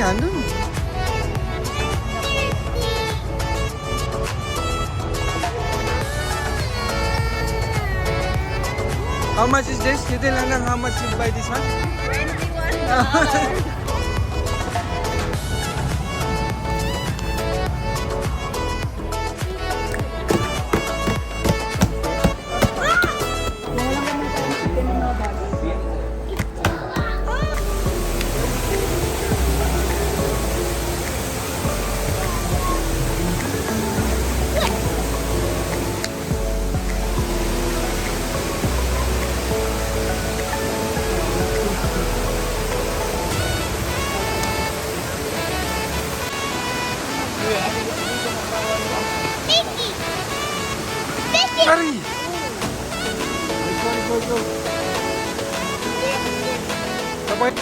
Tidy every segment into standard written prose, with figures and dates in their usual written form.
yan dun. How much is this? You tell Anang how much you buy this one? $21. Curry! Go. Sabay.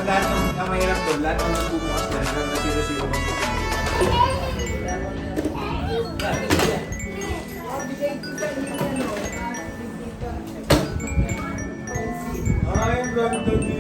Lahat ng mahirap doon, lahat ng bumukas na, na zero-zero mag Ay, ang ganda din.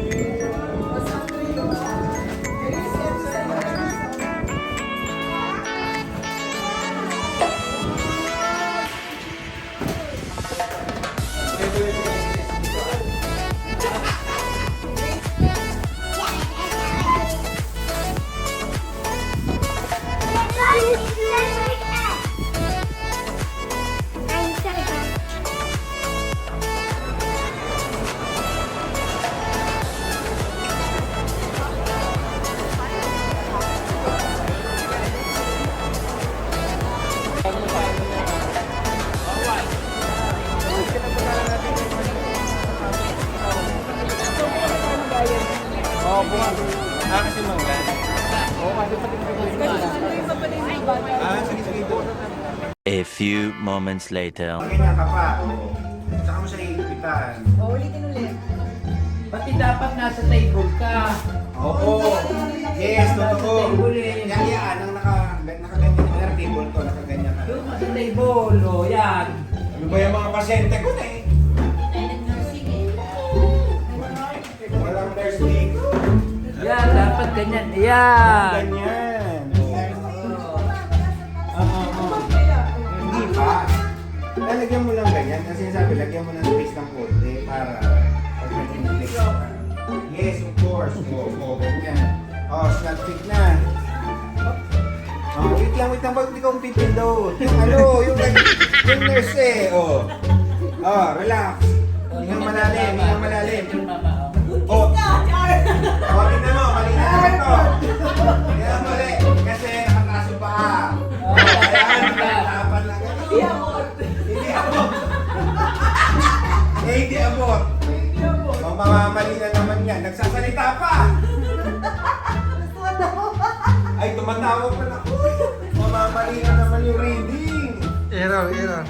Kasi manggan. Sige doon. A few moments later. Ganyan ka pa. Saka mo siya iipitan. Ulit. Pati dapat nasa table ka. Oo. Yes, totoo. Table eh. Yan, ang nakaganyan. Ang table ko, nakaganyan ka. Yung nasa table, o yan. Ano ba yung mga pasyente ko na eh? Walang nurse dito. Yan, dapat ganyan. Yan. Ganyan. Hindi pa. Lalagyan mo lang ganyan. Kasi sabi, lagyan mo ng space ng konti para pag nag-inflex ka. Yes, of course. Oo, ganyan. Snap fit na. Wait lang. Ba't hindi ka umpipindot? Yung nurse eh. Relax. Hingang malalim. Oh, tignan mo, mali na naman to. Kaya mali, kasi nakataas yung paa. Kaya nakatapan lang. Hindi abot. Hindi abot. Mamamali na naman yan. Nagsasalita pa. Ay, tumatawa pa na. Mamamali na naman yung reading. Error. Error.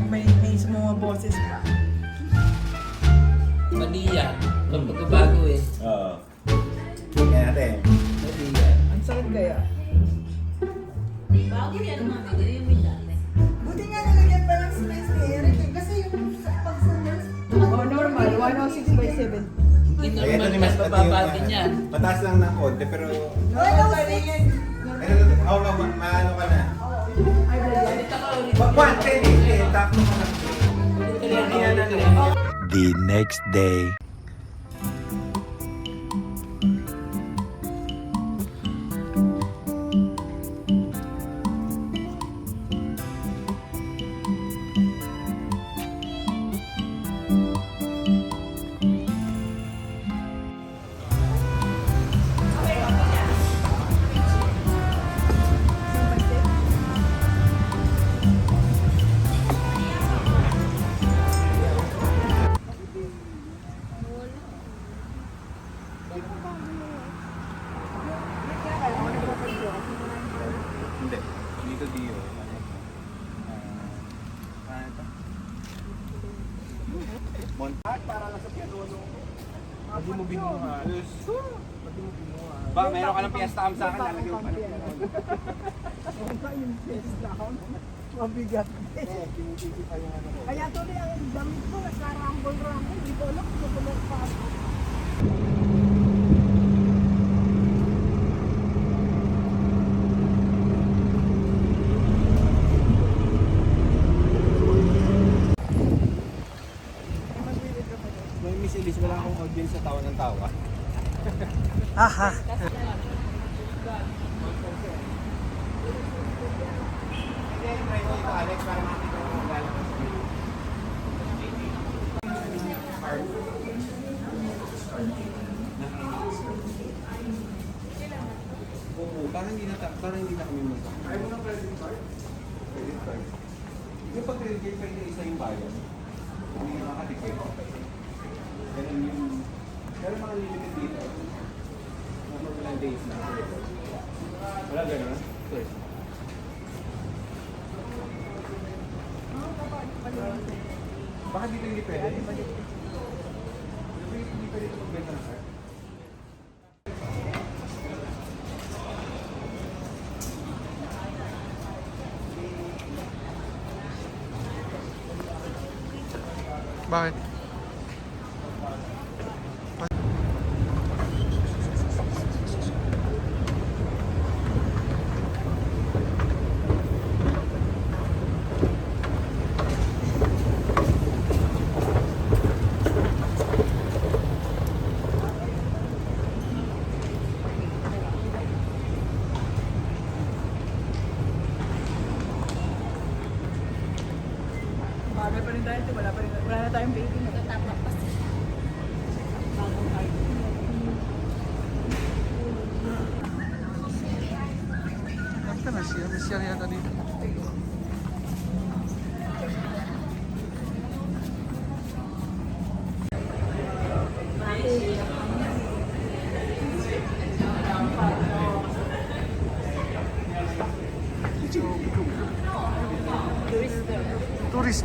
May mga boses pa. Mali yan. Magbago eh. Oo. Kaya natin. Mali yan. Ang sakit kaya. Buti nga nalagyan pa ng space ni Eric kasi yung pag sa nurse. Normal, 106 by 7. Hindi normal mas bababa din yan. Mataas lang ng konti, pero... 106! Maano ka na. Salita ka ulit. 110 eh. Takto ka na. The next day. Ba, meron ka ng piyesta am sa akin, lalagyan mo pa ng Mabigat. Kaya tuloy ang damit ko, nagkarambol-rambol. Hindi ko alam kung tulog pa ako. May Miss Elise, wala akong audience sa tawa ng tawa. Aha. Hindi, try ko ito, Alex, para makita ko kung lalabas ko. Oo, parang hindi na kami mag- Ayaw mo ng credit card? Credit card. Yung pag credit card, pwede isa yung bayan. Hindi yung makatipid. Ganun yung... Pero mga limited dito. Mga ilang days na. Wala ganun? First. Bakit dito hindi pwede? Hindi pwede ito magbenta ng card? Bakit? Bagay pa rin tayo, wala na tayong baby na. Tatapos pa siya. Bagong card. Ito na siya. May siya yata dito.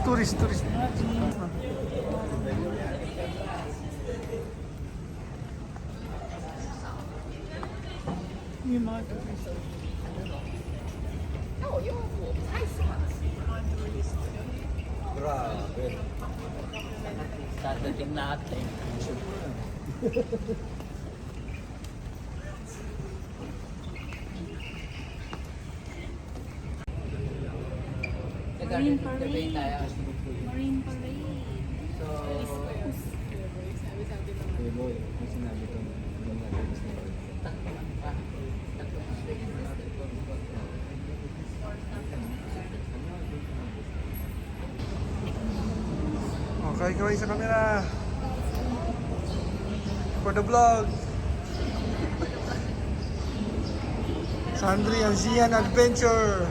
Tourist. Yung mga tourist. Grabe. Dadating natin. Marine Parade. Marine Parade. So, Hey boy, may sinabi ko. Yung natin is na- Okay, kaway sa camera. For the vlog. Sandri Anzian Adventure.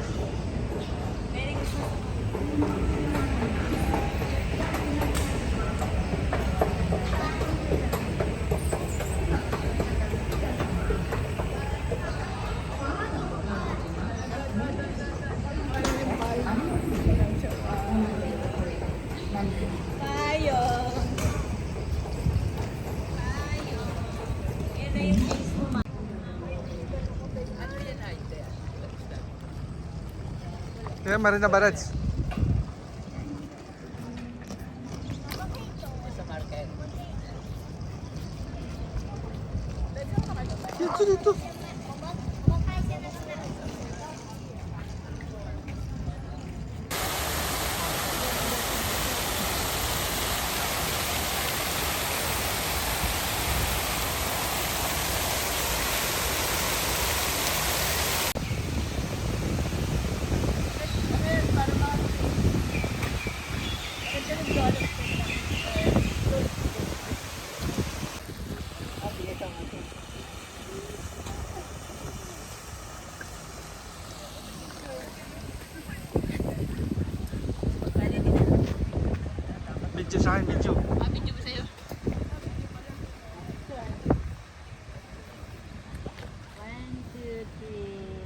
Kaya Marina Barrage. sa market. Dito. Video sa akin, video. Video ba sa'yo? 1, 2, 3.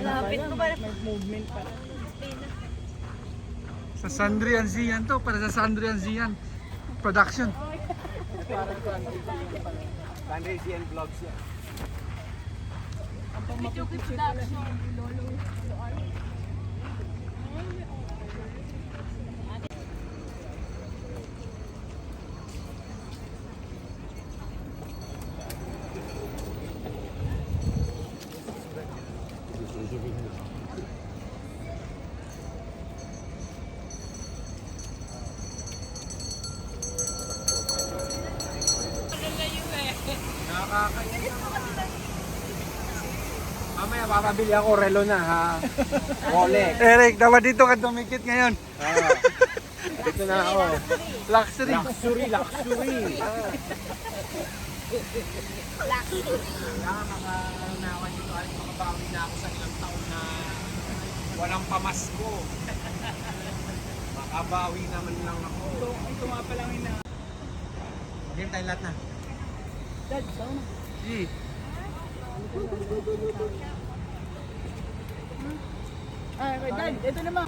Lapit ko ba? May movement pa. Sa Sandrian Zian to, para sa Sandrian Zian production. Sandray CN Vlogs yan. Mamaya papabili ako relo na ha. Rolex. Eric, dapat dito ka dumikit ngayon. Dito na ako. Luxury. Luxury. Makabawi na ako sa ilang taon na walang pamasko. Makabawi naman lang ako. Ito nga palang ina. Game tayo lahat na. Dad, down. G. Okay, Dad, ito naman.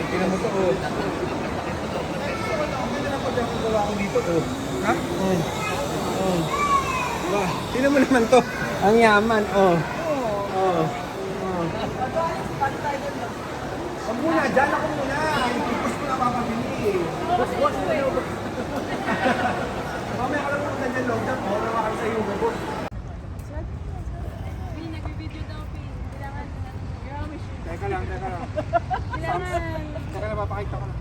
Tingnan mo to. Ha? Bah, tingnan mo naman to. Ang yaman, oh. Huwag muna, dyan ako muna. Ipipos ko na papabili. Mamaya ka lang muna dyan loob na. Nawa kami sa iyo, boss. Nag-video daw, Kailangan. Teka lang. Kailangan. Teka lang, papakita ko na.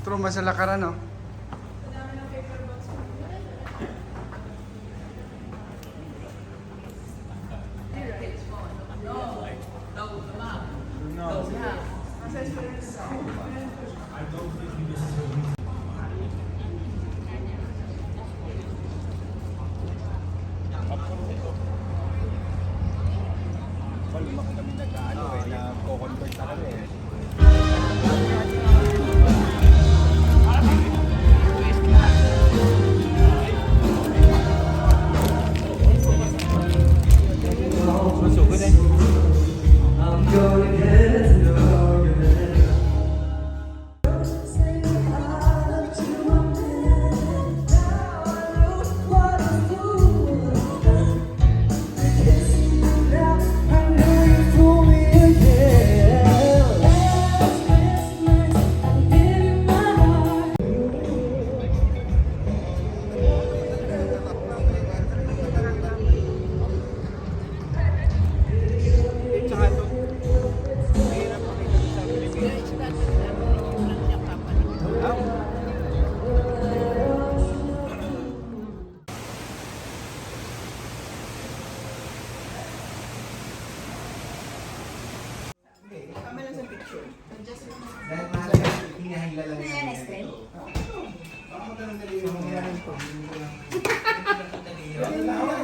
Truma sa lakaran, no? Lumaki kami nag-convert na kami eh. Dahil mahalaga, hinahila lang yung ito. Baka magandang yung nangyari ito.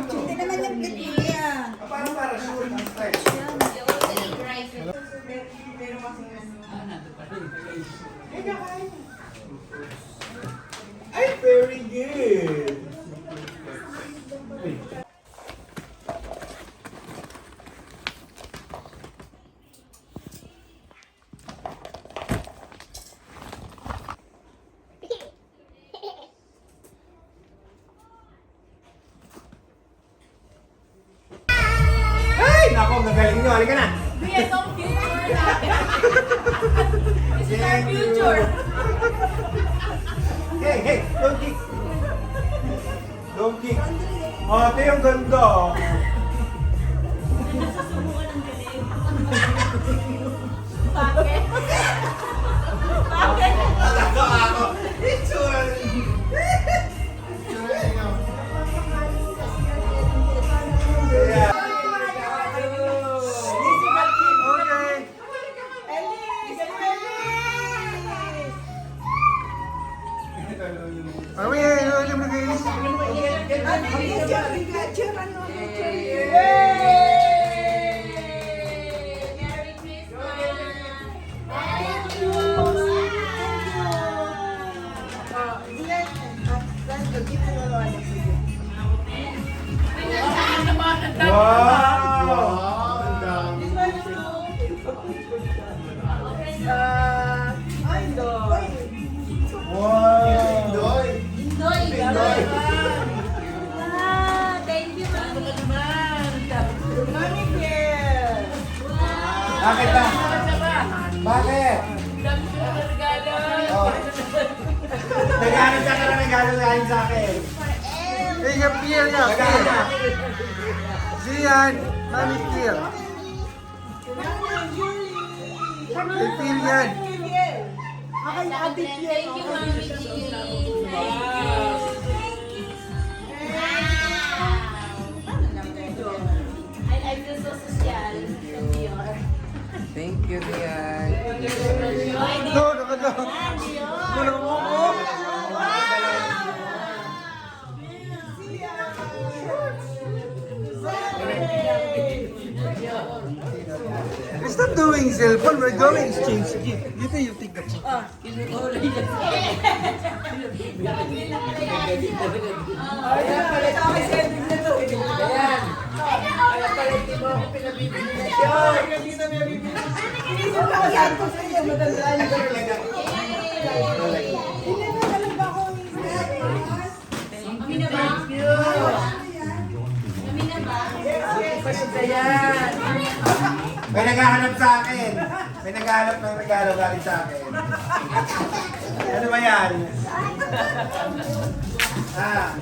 Hindi naman yung niya. Parang para sure ang stretch. Pero kasi Ay, very good! Ay, nako, ang gagaling nyo. Halika na. Yes, ang future natin. This is our future. Hey, don't kick. Don't kick. Ate, ang ganda. Bakit? Bakit? Tatlo ako. Itsura. Yeah. Okay. Kami, ano mo guys? Merry Wow. Indoy! Wow! Thank you, Mami! Mami Pierre! Wow! Bakit ba? Bakit? Oh. Naghanap ka na regalo galing sa akin. Eh, yung Pierre nga, Naghanap. Pierre. Zian, Mami Pierre. Kay Pierre yan. Thank you, Mami G! I feel so social. Thank you, Zian. No, no. Kulang mo ko. It's not doing cellphone, we're going exchange gift. Dito yung take the picture. Kami na ba? Kami na ba? May naghahanap sa akin. May naghahanap ng regalo galing sa akin. Ano ba yan? Ah.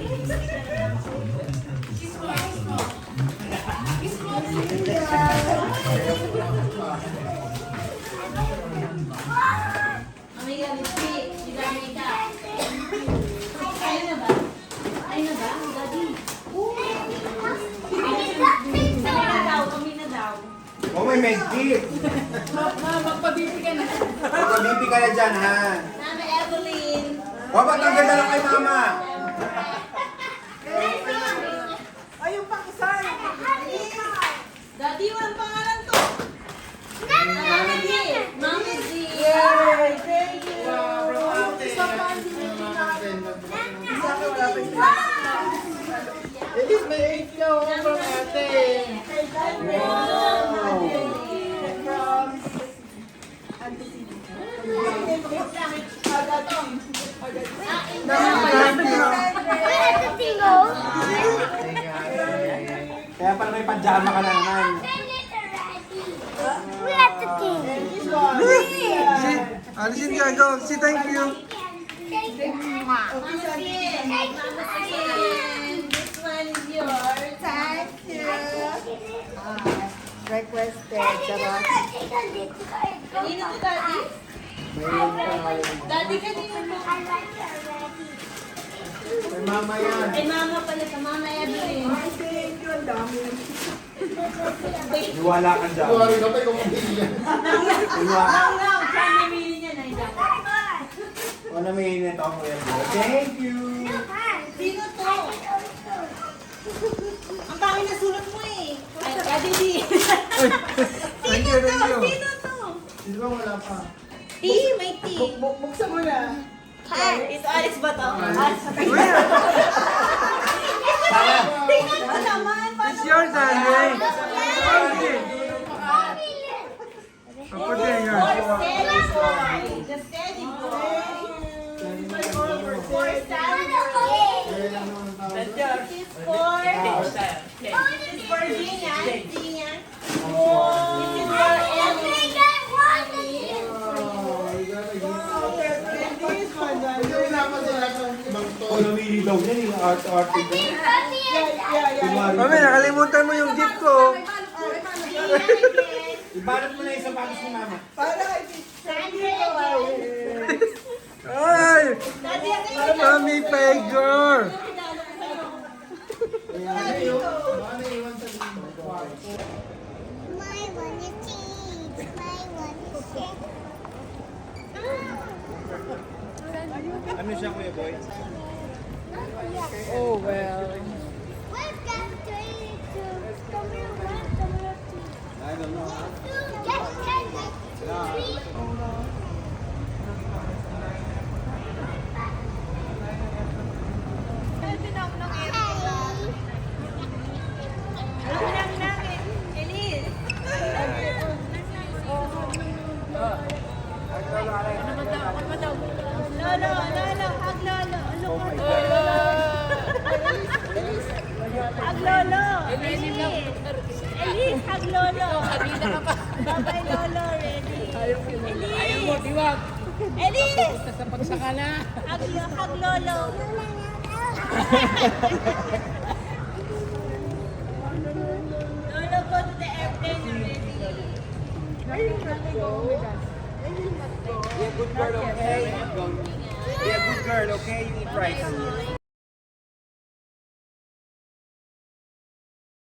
Amiga, lipstick. Diba, amiga? Ayun na ba? Ayun na ba? Daddy? Kami na daw. Oh, may medkit. Magpabibi ka na. Magpabibi ka na dyan, ha? Mama Evelyn. O, ba't ang ganda lang kay mama? Daddy, walang pangalan to. Mami G. Mami G. Thank you. Kaya pala may pajama ka na naman. Alisin ka, go. Say thank you. Mama Sin. Mama Sin. This one is yours. Thank you. Requested. Charot. Kanino to, Daddy? Daddy, kanino to? May mama yan. Ay, mama pala sa Mama Evelyn. Thank you. Ang dami. Iwala ka dyan. Iwala. Now, saan namili niya na yung O, namihinit ako yan. Thank you. Sino to? Ang dami na sulat mo eh. Ay, Daddy D. Thank you, thank you. Sino to? Di ba wala pa? T, may T. Buksan mo na. Ito, Alex ba to? Where? Tingnan mo naman. It's yours, Andre. Okay. I'll put it in yours. Steady boy. The steady boy. For Sally. This is for... This is for Gina. Gina. This is for Emily. O, namili daw yan. Yung art-art. Mami, nakalimutan mo yung gift ko. Gina again. Ibalot mo na yung sapatos ni mama. Para hindi ko Ay! Mami Pegor! My one is cheese. My one is shake. Ano siya, Kuya Boy? Oh, well. Where's that tree to come here? Come here. I don't know. Just turn that tree. Lolo, hug Lolo. Hug Lolo. Elise, hug Lolo. Bye-bye Lolo, ready. Ayaw mo, diwag. Elise, Basta sa pagsaka na. hug Lolo. Lolo, go to the airplane already. Be a good girl, okay? Be a good girl, okay? You eat rice.